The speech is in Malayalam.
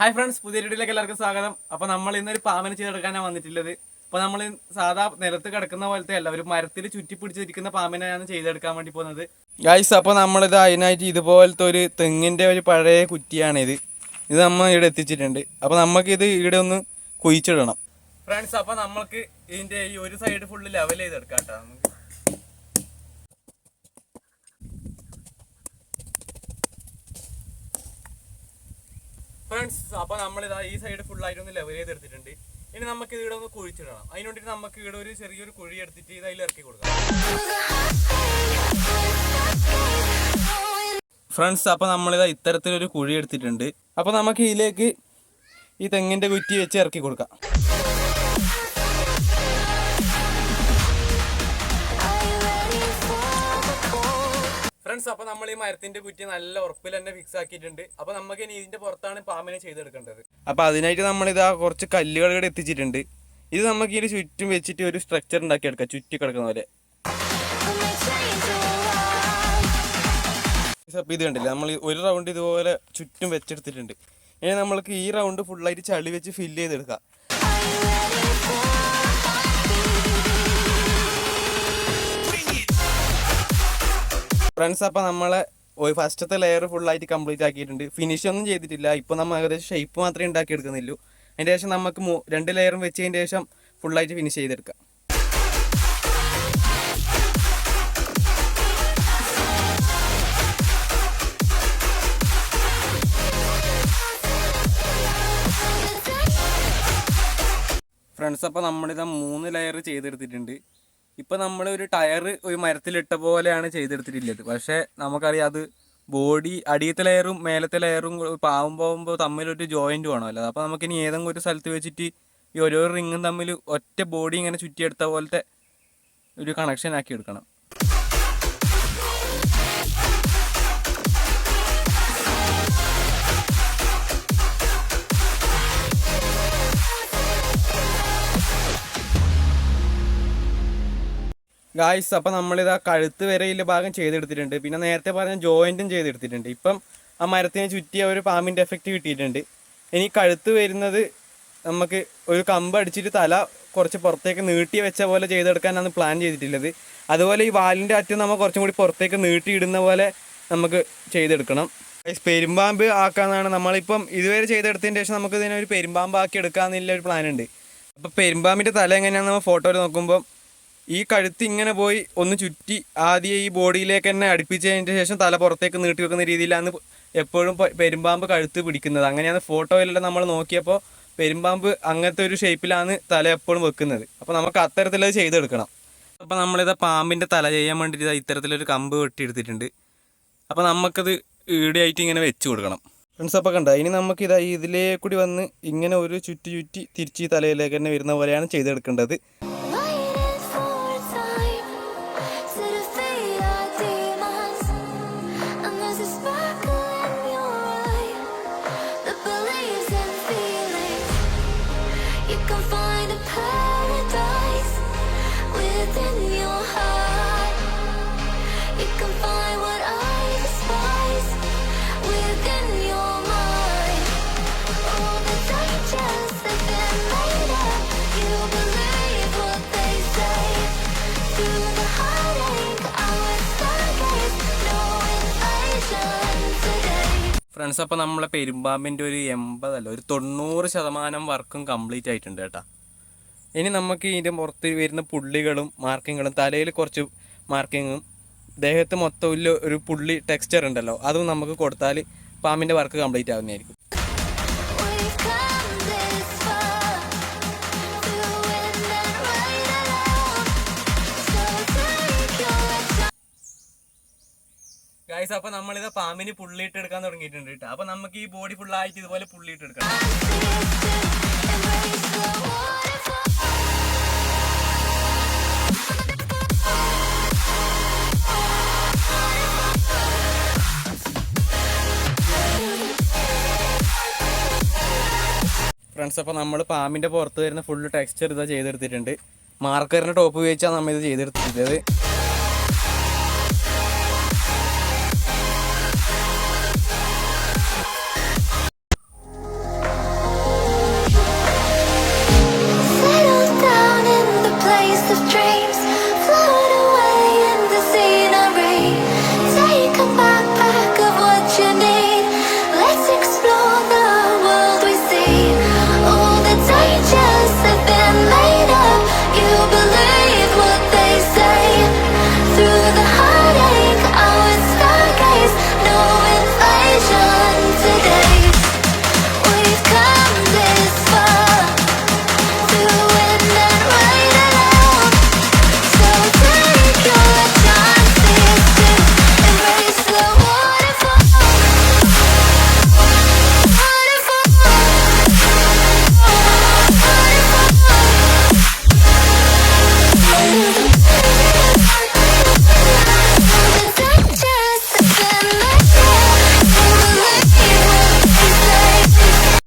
ഹായ് ഫ്രണ്ട്സ്, പുതിയ വീഡിയോയിലേക്ക് എല്ലാവർക്കും സ്വാഗതം. അപ്പോൾ നമ്മൾ ഇന്നൊരു പാമ്പിനെ ചെയ്തെടുക്കാനാണ് വന്നിട്ടുള്ളത്. അപ്പോൾ നമ്മൾ സാധാ നിലത്ത് കിടക്കുന്ന പോലത്തെ അല്ല, ഒരു മരത്തിൽ ചുറ്റി പിടിച്ചിരിക്കുന്ന പാമ്പിനെയാണ് ചെയ്തെടുക്കാൻ വേണ്ടി പോകുന്നത് ഗൈസ്. അപ്പോൾ നമ്മളിത് അതിനായിട്ട് ഇതുപോലത്തെ ഒരു തെങ്ങിൻ്റെ ഒരു പഴയ കുറ്റിയാണിത്. ഇത് നമ്മൾ ഇവിടെ എത്തിച്ചിട്ടുണ്ട്. അപ്പോൾ നമുക്കിത് ഇവിടെ ഒന്ന് കുഴിച്ചിടണം ഫ്രണ്ട്സ്. അപ്പോൾ നമ്മൾക്ക് ഇതിൻ്റെ ഈ ഒരു സൈഡ് ഫുള്ള് ലെവൽ ചെയ്തെടുക്കാം കേട്ടോ. നമുക്ക് ഫ്രണ്ട്സ്, അപ്പോൾ നമ്മളിതാ ഈ സൈഡ് ഫുള്ളായിട്ടൊന്ന് ലെവൽ ചെയ്തെടുത്തിട്ടുണ്ട്. ഇനി നമുക്ക് ഇവിടെ ഒന്ന് കുഴിച്ചിടണം. അതിന് വേണ്ടിയിട്ട് നമുക്ക് ഇവിടെ ഒരു ചെറിയൊരു കുഴി എടുത്തിട്ട് ഇത് അതിൽ ഇറക്കി കൊടുക്കാം ഫ്രണ്ട്സ്. അപ്പോൾ നമ്മളിതാ ഇത്തരത്തിലൊരു കുഴി എടുത്തിട്ടുണ്ട്. അപ്പോൾ നമുക്ക് ഇതിലേക്ക് ഈ തെങ്ങിൻ്റെ കുറ്റി വെച്ച് ഇറക്കി കൊടുക്കാം. ഫ്രണ്ട്സ്, അപ്പോൾ നമ്മൾ ഈ മരത്തിന്റെ കുറ്റി നല്ല ഉറപ്പിൽ തന്നെ ഫിക്സ് ആക്കിയിട്ടുണ്ട്. അപ്പോൾ നമുക്ക് ഇനി ഇതിന്റെ പുറത്താണ് പാമ്പിനെ ചെയ്തെടുക്കേണ്ടത്. അപ്പോൾ അതിനായിട്ട് നമ്മളിതാ കുറച്ച് കല്ലുകൾ ഇവിടെ എത്തിച്ചിട്ടുണ്ട്. ഇത് നമുക്ക് ഇതിന് ചുറ്റും വെച്ചിട്ട് ഒരു സ്ട്രക്ചർ ഉണ്ടാക്കിയെടുക്കാം, ചുറ്റി കിടക്കുന്ന പോലെ. അപ്പോൾ ഇത് കണ്ടില്ല, നമ്മൾ ഒരു റൗണ്ട് ഇതുപോലെ ചുറ്റും വെച്ചെടുത്തിട്ടുണ്ട്. ഇനി നമ്മൾക്ക് ഈ റൗണ്ട് ഫുള്ളായിട്ട് ചളി വെച്ച് ഫില്ല് ചെയ്തെടുക്കാം. ഫ്രണ്ട്സ്, അപ്പോൾ നമ്മളെ ഫസ്റ്റത്തെ ലെയർ ഫുള്ളായിട്ട് കംപ്ലീറ്റ് ആക്കിയിട്ടുണ്ട്. ഫിനിഷ് ഒന്നും ചെയ്തിട്ടില്ല. ഇപ്പോൾ നമ്മൾ ഏകദേശം ഷേപ്പ് മാത്രമേ ഉണ്ടാക്കി എടുക്കുന്നുള്ളൂ. അതിൻ്റെ ശേഷം നമുക്ക് 2 ലെയറും വെച്ചതിൻ്റെ ശേഷം ഫുള്ളായിട്ട് ഫിനിഷ് ചെയ്തെടുക്കാം. ഫ്രണ്ട്സ്, അപ്പോൾ നമ്മളിതാ 3 ലെയർ ചെയ്തെടുത്തിട്ടുണ്ട്. ഇപ്പം നമ്മൾ ഒരു ടയർ ഒരു മരത്തിലിട്ട പോലെയാണ് ചെയ്തെടുത്തിട്ടുള്ളത്. പക്ഷേ നമുക്കറിയാം അത് ബോഡി അടിയത്തെ ലെയറും മേലത്തെ ലെയറും പോകുമ്പോൾ തമ്മിലൊരു ജോയിൻറ്റ് വേണമല്ലോ. അപ്പോൾ നമുക്കിനി ഏതെങ്കിലും ഒരു സ്ഥലത്ത് വെച്ചിട്ട് ഈ ഓരോ റിങ്ങും തമ്മിൽ ഒറ്റ ബോഡി ഇങ്ങനെ ചുറ്റിയെടുത്ത പോലത്തെ ഒരു കണക്ഷൻ ആക്കി എടുക്കണം. ഗായ്സ്, അപ്പോൾ നമ്മളിതാ കഴുത്ത് വരെയുള്ള ഭാഗം ചെയ്തെടുത്തിട്ടുണ്ട്. പിന്നെ നേരത്തെ പറഞ്ഞ ജോയിൻറ്റും ചെയ്തെടുത്തിട്ടുണ്ട്. ഇപ്പം ആ മരത്തിന് ചുറ്റിയ ഒരു പാമ്പിൻ്റെ എഫക്റ്റ് കിട്ടിയിട്ടുണ്ട്. ഇനി കഴുത്ത് വരുന്നത് നമുക്ക് ഒരു കമ്പ് അടിച്ചിട്ട് തല കുറച്ച് പുറത്തേക്ക് നീട്ടി വെച്ച പോലെ ചെയ്തെടുക്കാനാണ് പ്ലാൻ ചെയ്തിട്ടുള്ളത്. അതുപോലെ ഈ വാലിൻ്റെ അറ്റം നമ്മൾ കുറച്ചും കൂടി പുറത്തേക്ക് നീട്ടിയിടുന്ന പോലെ നമുക്ക് ചെയ്തെടുക്കണം. പെരുമ്പാമ്പ് ആക്കാമെന്നാണ് നമ്മളിപ്പം ഇതുവരെ ചെയ്തെടുത്തതിന് ശേഷം നമുക്ക് ഇതിനൊരു പെരുമ്പാമ്പ് ആക്കി എടുക്കാമെന്നുള്ള ഒരു പ്ലാൻ ഉണ്ട്. അപ്പോൾ പെരുമ്പാമ്പിൻ്റെ തല എങ്ങനെയാണെന്ന് നമ്മൾ ഫോട്ടോയിൽ നോക്കുമ്പം ഈ കഴുത്ത് ഇങ്ങനെ പോയി ഒന്ന് ചുറ്റി ആദ്യം ഈ ബോഡിയിലേക്ക് തന്നെ അടുപ്പിച്ചതിന് ശേഷം തല പുറത്തേക്ക് നീട്ടി വെക്കുന്ന രീതിയിലാണ് എപ്പോഴും പെരുമ്പാമ്പ് കഴുത്ത് പിടിക്കുന്നത്. അങ്ങനെയാണ് ഫോട്ടോയിലെല്ലാം നമ്മൾ നോക്കിയപ്പോൾ പെരുമ്പാമ്പ് അങ്ങനത്തെ ഒരു ഷേപ്പിലാണ് തല എപ്പോഴും വെക്കുന്നത്. അപ്പോൾ നമുക്ക് അത്തരത്തിലത് ചെയ്തെടുക്കണം. അപ്പോൾ നമ്മളിത് പാമ്പിൻ്റെ തല ചെയ്യാൻ വേണ്ടിയിട്ട് ഇത്തരത്തിലൊരു കമ്പ് വെട്ടിയെടുത്തിട്ടുണ്ട്. അപ്പോൾ നമുക്കത് ഈടെയായിട്ട് ഇങ്ങനെ വെച്ച് കൊടുക്കണം. ഫ്രണ്ട്സ്, അപ്പോൾ കണ്ട ഇനി നമുക്കിതാ ഇതിലേക്കൂടി വന്ന് ഇങ്ങനെ ഒരു ചുറ്റി തിരിച്ച് ഈ തലയിലേക്ക് തന്നെ വരുന്ന പോലെയാണ് ചെയ്തെടുക്കേണ്ടത്. ഫ്രണ്ട്സ്, അപ്പോൾ നമ്മളെ പെരുമ്പാമ്പിൻ്റെ ഒരു 80 അല്ല ഒരു 90% വർക്കും കംപ്ലീറ്റ് ആയിട്ടുണ്ട് കേട്ടോ. ഇനി നമുക്ക് ഇതിൻ്റെ പുറത്ത് വരുന്ന പുള്ളികളും മാർക്കിങ്ങുകളും, തലയിൽ കുറച്ച് മാർക്കിങ്ങും ദേഹത്ത് മൊത്തം ഒരു പുള്ളി ടെക്സ്ചർ ഉണ്ടല്ലോ, അതും നമുക്ക് കൊടുത്താൽ പാമ്പിൻ്റെ വർക്ക് കംപ്ലീറ്റ് ആവുന്നതായിരിക്കും. ഗൈസ്, അപ്പോൾ നമ്മളിത് പാമ്പിന് പുള്ളിയിട്ട് എടുക്കാൻ തുടങ്ങിയിട്ടുണ്ട് കേട്ടോ. അപ്പോൾ നമുക്ക് ഈ ബോഡി ഫുള്ളായിട്ട് ഇതുപോലെ പുള്ളിയിട്ട് എടുക്കണം. ഫ്രണ്ട്സ്, അപ്പോൾ നമ്മൾ പാമ്പിൻ്റെ പുറത്ത് വരുന്ന ഫുള്ള് ടെക്സ്ചർ ഇതാ ചെയ്തെടുത്തിട്ടുണ്ട്. മാർക്കറിൻ്റെ ടോപ്പ് ഉപയോഗിച്ചാണ് നമ്മൾ ഇത് ചെയ്തെടുത്തിട്ടുള്ളത്.